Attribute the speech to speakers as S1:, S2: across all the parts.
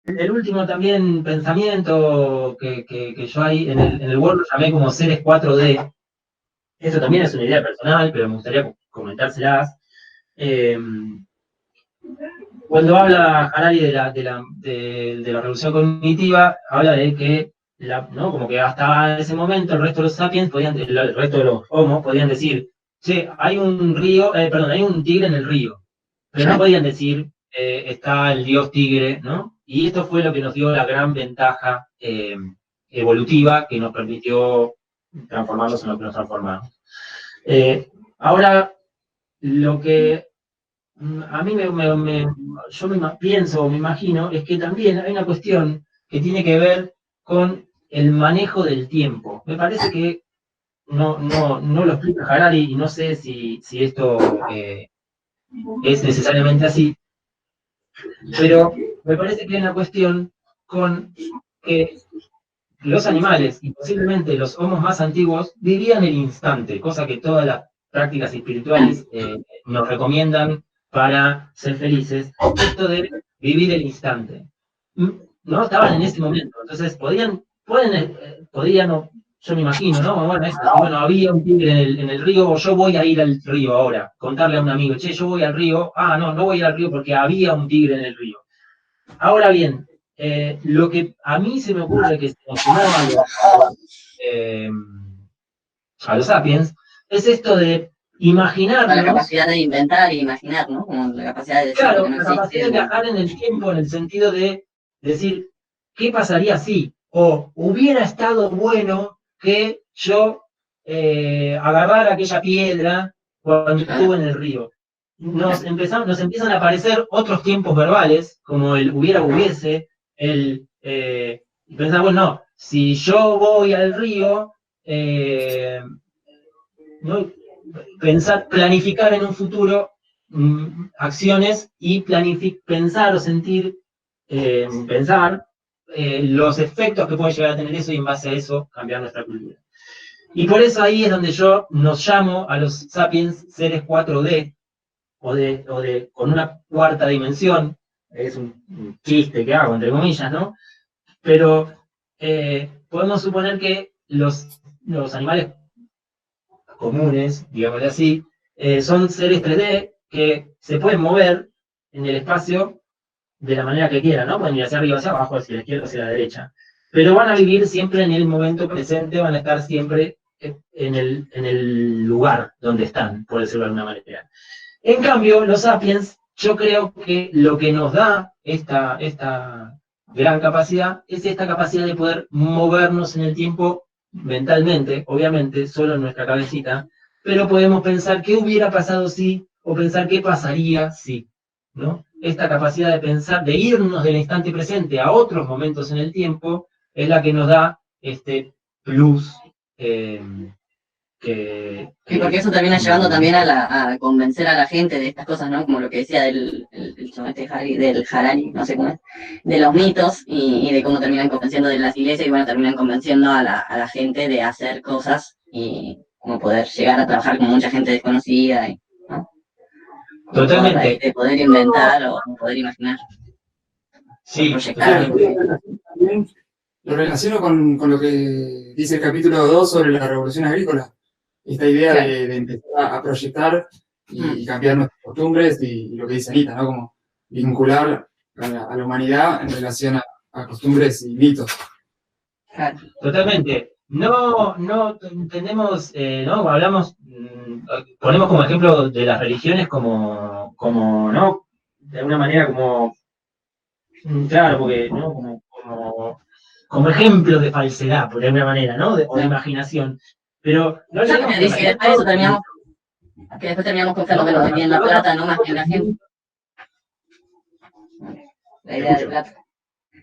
S1: el último también pensamiento que yo ahí en el Word lo llamé como seres 4D. Eso también es una idea personal, pero me gustaría comentárselas. Eh, Cuando habla Harari de la revolución cognitiva, habla de que, ¿no? Como que hasta ese momento el resto de los sapiens, el resto de los homos podían decir, che, hay un río, perdón, hay un tigre en el río, pero no podían decir, está el dios tigre, ¿no? Y esto fue lo que nos dio la gran ventaja evolutiva que nos permitió transformarnos en lo que nos transformamos. Ahora, lo que a mí yo pienso o me imagino es que también hay una cuestión que tiene que ver con el manejo del tiempo. Me parece que no lo explica Harari y no sé si esto es necesariamente así, pero me parece que hay una cuestión con que los animales y posiblemente los homos más antiguos vivían el instante, cosa que todas las prácticas espirituales nos recomiendan para ser felices, esto de vivir el instante. No estaban en ese momento, entonces podían, yo me imagino, ¿no? Bueno, bueno, había un tigre en el río, o yo voy a ir al río ahora, contarle a un amigo, che, yo voy al río, no voy al río porque había un tigre en el río. Ahora bien, lo que a mí se me ocurre que se nos sumó eh, a los sapiens es esto de imaginarnos.
S2: La capacidad de inventar e imaginar, ¿no? Como la capacidad de decir
S1: Claro,
S2: que no
S1: la
S2: existe.
S1: capacidad de viajar en el tiempo en el sentido de decir, ¿qué pasaría si? O hubiera estado bueno que yo agarrara aquella piedra cuando estuve en el río. Nos empiezan a aparecer otros tiempos verbales, como el hubiese, y pensar, bueno, no, si yo voy al río, ¿no? Planificar en un futuro acciones y pensar o sentir, pensar los efectos que puede llegar a tener eso y en base a eso cambiar nuestra cultura. Y por eso ahí es donde yo nos llamo a los sapiens seres 4D con una cuarta dimensión. Es un chiste que hago, entre comillas, ¿no? Pero podemos suponer que los animales comunes, digámosle así, son seres 3D que se pueden mover en el espacio de la manera que quieran, ¿no? Pueden ir hacia arriba, hacia abajo, hacia la izquierda, hacia la derecha. Pero van a vivir siempre en el momento presente, van a estar siempre en el lugar donde están, por decirlo de alguna manera. En cambio, los sapiens, yo creo que lo que nos da esta gran capacidad es esta capacidad de poder movernos en el tiempo mentalmente, obviamente, solo en nuestra cabecita, pero podemos pensar qué hubiera pasado si, o pensar qué pasaría si, ¿no? Esta capacidad de pensar, de irnos del instante presente a otros momentos en el tiempo, es la que nos da este plus
S2: Sí, porque eso termina llevando también a convencer a la gente de estas cosas, ¿no? Como lo que decía el chomete del Harari, no sé cómo es, de los mitos y de cómo terminan convenciendo de las iglesias y bueno, terminan convenciendo a la gente de hacer cosas y como poder llegar a trabajar con mucha gente desconocida, ¿no?
S1: Totalmente.
S2: De poder inventar o poder imaginar.
S1: Sí,
S2: proyectar.
S3: También lo relaciono con lo que dice el capítulo 2 sobre la revolución agrícola. Esta idea de empezar a proyectar y cambiar nuestras costumbres y lo que dice Anita, ¿no? Como vincular a la humanidad en relación a costumbres y mitos.
S1: Totalmente. No entendemos, ¿no? Hablamos, ponemos como ejemplo de las religiones como, ¿no? De alguna manera como, claro, porque, ¿no? Como ejemplo de falsedad, por alguna manera, ¿no? O de imaginación. Pero no olvidemos
S2: que después terminamos confiando que nos vendían la plata, no más que en la gente. La idea de plata.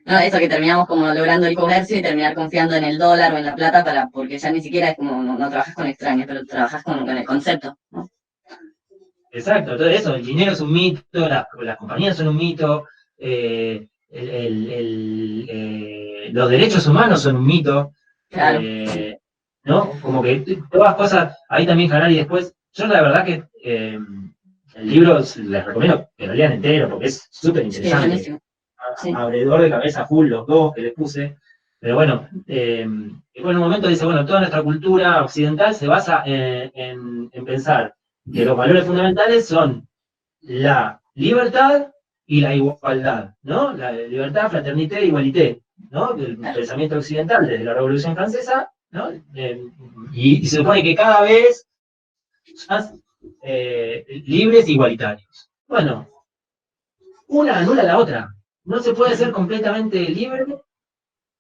S2: No, eso que terminamos como logrando el comercio y terminar confiando en el dólar o en la plata porque ya ni siquiera es como, no trabajas con extraños, pero trabajas con el concepto, ¿no?
S1: Exacto, todo eso, el dinero es un mito, las compañías son un mito, los derechos humanos son un mito,
S2: claro.
S1: ¿no? Como que todas las cosas, ahí también Harari después, yo la verdad que el libro les recomiendo que lo lean entero porque es súper interesante. abredor de cabeza full, los dos que les puse. Pero bueno, en un momento dice, bueno, toda nuestra cultura occidental se basa en pensar que los valores fundamentales son la libertad y la igualdad, ¿no? La libertad, fraternité, igualité, ¿no? Del pensamiento occidental desde la Revolución Francesa, ¿no? Y se supone que cada vez más libres e igualitarios. Bueno, una anula la otra. No se puede ser completamente libre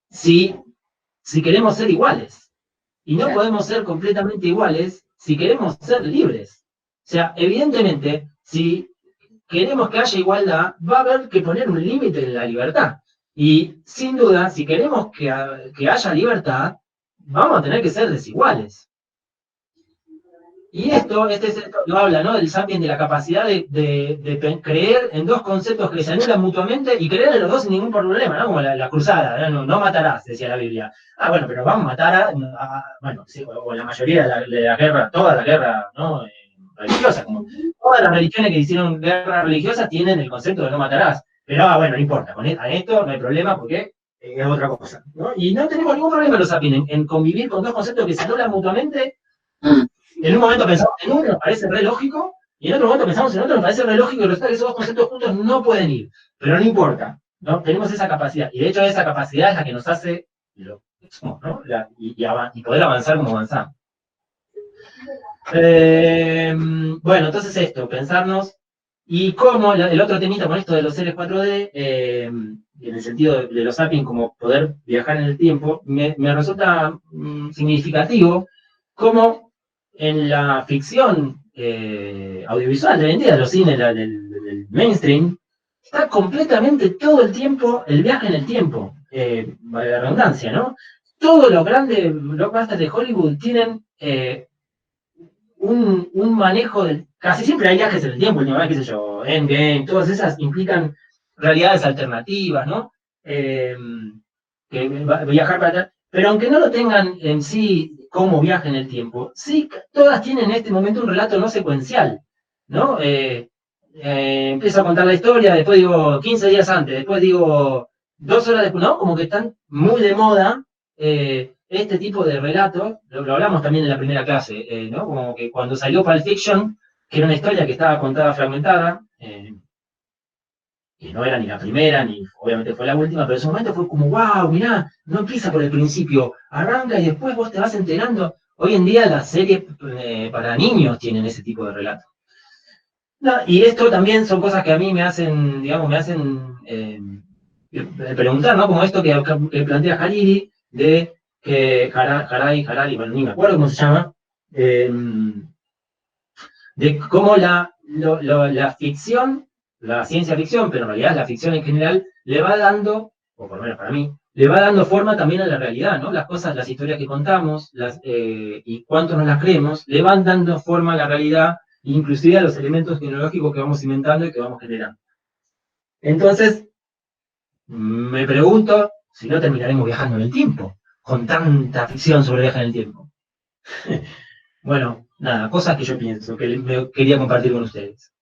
S1: si queremos ser iguales. Y no podemos ser completamente iguales si queremos ser libres. O sea, evidentemente, si queremos que haya igualdad, va a haber que poner un límite en la libertad. Y sin duda, si queremos que haya libertad, vamos a tener que ser desiguales. Y esto lo habla, ¿no? Del Sapien, de la capacidad de creer en dos conceptos que se anulan mutuamente y creer en los dos sin ningún problema, ¿no? Como la cruzada, ¿no? No matarás, decía la Biblia. Ah, bueno, pero vamos a matar bueno, sí, o la mayoría de la guerra, toda la guerra, ¿no? Religiosa, como todas las religiones que hicieron guerra religiosa tienen el concepto de no matarás. Pero, bueno, no importa, con esto no hay problema porque es otra cosa, ¿no? Y no tenemos ningún problema los Sapien en convivir con dos conceptos que se anulan mutuamente. En un momento pensamos en uno, nos parece re lógico, y en otro momento pensamos en otro, nos parece re lógico, y resulta que esos dos conceptos juntos no pueden ir. Pero no importa, ¿no? Tenemos esa capacidad, y de hecho esa capacidad es la que nos hace lo que somos, ¿no? Y poder avanzar como avanzamos. Bueno, entonces esto, pensarnos, y cómo el otro temita con esto de los seres 4D, en el sentido de los Sapiens como poder viajar en el tiempo, me resulta significativo cómo en la ficción audiovisual de hoy en día, de los cines del mainstream, está completamente todo el tiempo el viaje en el tiempo, vale la redundancia, ¿no? Todos los grandes blockbusters de Hollywood tienen un manejo del... Casi siempre hay viajes en el tiempo, qué sé yo, Endgame, todas esas implican realidades alternativas, ¿no? Que viajar para atrás. Pero aunque no lo tengan en sí como viaje en el tiempo, sí, todas tienen en este momento un relato no secuencial, ¿no? Empiezo a contar la historia, después digo 15 días antes, después digo 2 horas después, ¿no? Como que están muy de moda este tipo de relatos, lo hablamos también en la primera clase, ¿no? Como que cuando salió Pulp Fiction, que era una historia que estaba contada fragmentada, que no era ni la primera, ni obviamente fue la última, pero en ese momento fue como, wow, mirá, no empieza por el principio, arranca y después vos te vas enterando. Hoy en día las series para niños tienen ese tipo de relato. No, y esto también son cosas que a mí me hacen, digamos, preguntar, ¿no? Como esto que plantea Hariri, de que Harari, bueno, ni me acuerdo cómo se llama, de cómo la ficción, la ciencia ficción, pero en realidad la ficción en general, le va dando, o por lo menos para mí, le va dando forma también a la realidad, ¿no? Las cosas, las historias que contamos, y cuánto nos las creemos, le van dando forma a la realidad, inclusive a los elementos tecnológicos que vamos inventando y que vamos generando. Entonces, me pregunto si no terminaremos viajando en el tiempo, con tanta ficción sobre viaje en el tiempo. Bueno, nada, cosas que yo pienso, que quería compartir con ustedes.